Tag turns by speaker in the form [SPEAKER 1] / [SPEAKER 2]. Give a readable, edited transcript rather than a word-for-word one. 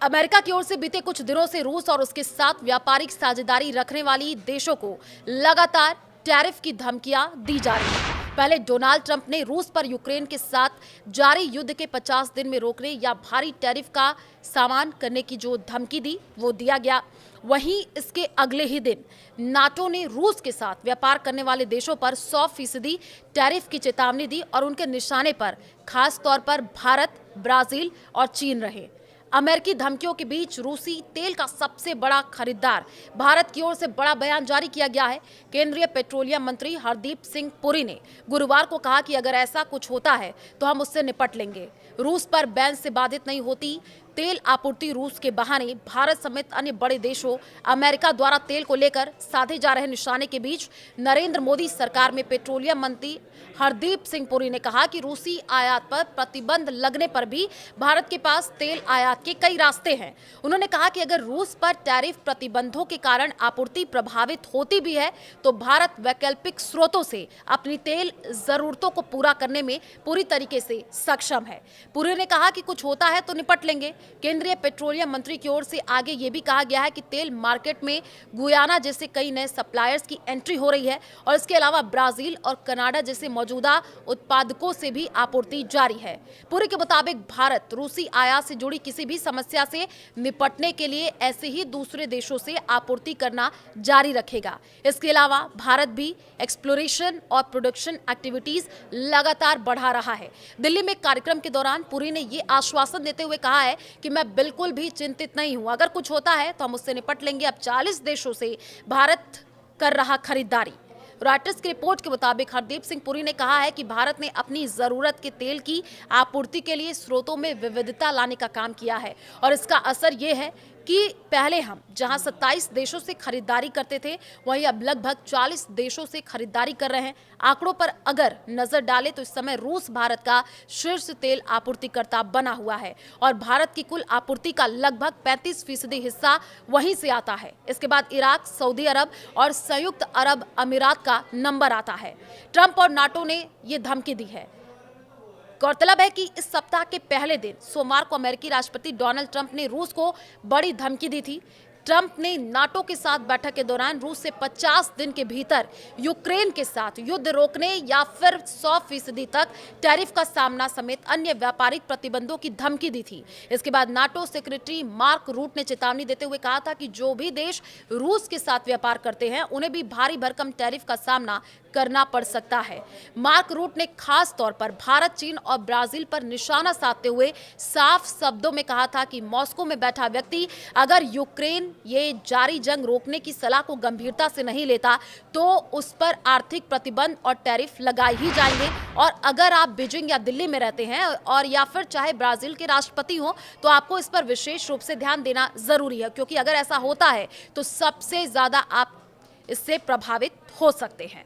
[SPEAKER 1] America की ओर से बीते कुछ दिनों से रूस और उसके साथ व्यापारिक साझेदारी रखने वाली देशों को लगातार टैरिफ की धमकियां दी जा रही हैं। पहले डोनाल्ड ट्रंप ने रूस पर यूक्रेन के साथ जारी युद्ध के 50 दिन में रोकने या भारी टैरिफ का सामना करने की जो धमकी दी वो दिया गया। वहीं इसके अगले ही दिन नाटो ने रूस के साथ व्यापार करने वाले देशों पर 100% टैरिफ की चेतावनी दी और उनके निशाने पर खास तौर पर भारत, ब्राजील और चीन रहे। अमेरिकी धमकियों के बीच रूसी तेल का सबसे बड़ा खरीदार भारत की ओर से बड़ा बयान जारी किया गया है। केंद्रीय पेट्रोलियम मंत्री हरदीप सिंह पुरी ने गुरुवार को कहा कि अगर ऐसा कुछ होता है तो हम उससे निपट लेंगे। रूस पर बैन से बाधित नहीं होती तेल आपूर्ति। रूस के बहाने भारत समेत अन्य बड़े देशों अमेरिका द्वारा तेल को लेकर साधे जा रहे निशाने के बीच नरेंद्र मोदी सरकार में पेट्रोलियम मंत्री हरदीप सिंह पुरी ने कहा कि रूसी आयात पर प्रतिबंध लगने पर भी भारत के पास तेल आयात के कई रास्ते हैं। उन्होंने कहा कि अगर रूस पर टैरिफ प्रतिबंधों के कारण आपूर्ति प्रभावित होती भी है तो भारत वैकल्पिक स्रोतों से अपनी तेल जरूरतों को पूरा करने में पूरी तरीके से सक्षम है। पुरी ने कहा कि कुछ होता है तो निपट लेंगे। केंद्रीय पेट्रोलियम मंत्री की ओर से आगे ये भी कहा गया है कि तेल मार्केट में गुयाना जैसे कई नए सप्लायर्स की एंट्री हो रही है और इसके अलावा ब्राजील और कनाडा जैसे मौजूदा उत्पादकों से भी आपूर्ति जारी है। पुरी के मुताबिक भारत रूसी आयात से जुड़ी किसी भी समस्या से निपटने के लिए ऐसे ही दूसरे देशों से आपूर्ति करना जारी रखेगा। इसके अलावा भारत भी एक्सप्लोरेशन और प्रोडक्शन एक्टिविटीज लगातार बढ़ा रहा है। दिल्ली में कार्यक्रम के दौरान पुरी ने ये आश्वासन देते हुए कहा है कि मैं बिल्कुल भी चिंतित नहीं हूं। अगर कुछ होता है तो हम उससे निपट लेंगे। अब 40 देशों से भारत कर रहा खरीदारी। रॉयटर्स की रिपोर्ट के मुताबिक हरदीप सिंह पुरी ने कहा है कि भारत ने अपनी जरूरत के तेल की आपूर्ति के लिए स्रोतों में विविधता लाने का काम किया है और इसका असर ये है कि पहले हम जहां 27 देशों से खरीदारी करते थे वहीं अब लगभग 40 देशों से खरीदारी कर रहे हैं। आंकड़ों पर अगर नजर डालें तो इस समय रूस भारत का शीर्ष तेल आपूर्तिकर्ता बना हुआ है और भारत की कुल आपूर्ति का लगभग 35% हिस्सा वहीं से आता है। इसके बाद इराक, सऊदी अरब और संयुक्त अरब अमीरात का नंबर आता है। ट्रंप और नाटो ने ये धमकी दी है। गौरतलब है कि इस सप्ताह के पहले दिन सोमवार को अमेरिकी राष्ट्रपति डोनाल्ड ट्रंप ने रूस को बड़ी धमकी दी थी। ट्रंप ने नाटो के साथ बैठक के दौरान रूस से 50 दिन के भीतर यूक्रेन के साथ युद्ध रोकने या फिर 100% तक टैरिफ का सामना समेत अन्य व्यापारिक प्रतिबंधों की धमकी दी थी। इसके बाद नाटो सेक्रेटरी मार्क रूट ने चेतावनी देते हुए कहा था कि जो भी देश रूस के साथ व्यापार करते हैं उन्हें भी भारी भरकम टैरिफ का सामना करना पड़ सकता है। मार्क रूट ने खास तौर पर भारत, चीन और ब्राजील पर निशाना साधते हुए साफ शब्दों में कहा था कि मॉस्को में बैठा व्यक्ति अगर यूक्रेन ये जारी जंग रोकने की सलाह को गंभीरता से नहीं लेता तो उस पर आर्थिक प्रतिबंध और टैरिफ लगाए ही जाएंगे। और अगर आप बीजिंग या दिल्ली में रहते हैं और या फिर चाहे ब्राजील के राष्ट्रपति हो तो आपको इस पर विशेष रूप से ध्यान देना जरूरी है, क्योंकि अगर ऐसा होता है तो सबसे ज्यादा आप इससे प्रभावित हो सकते हैं।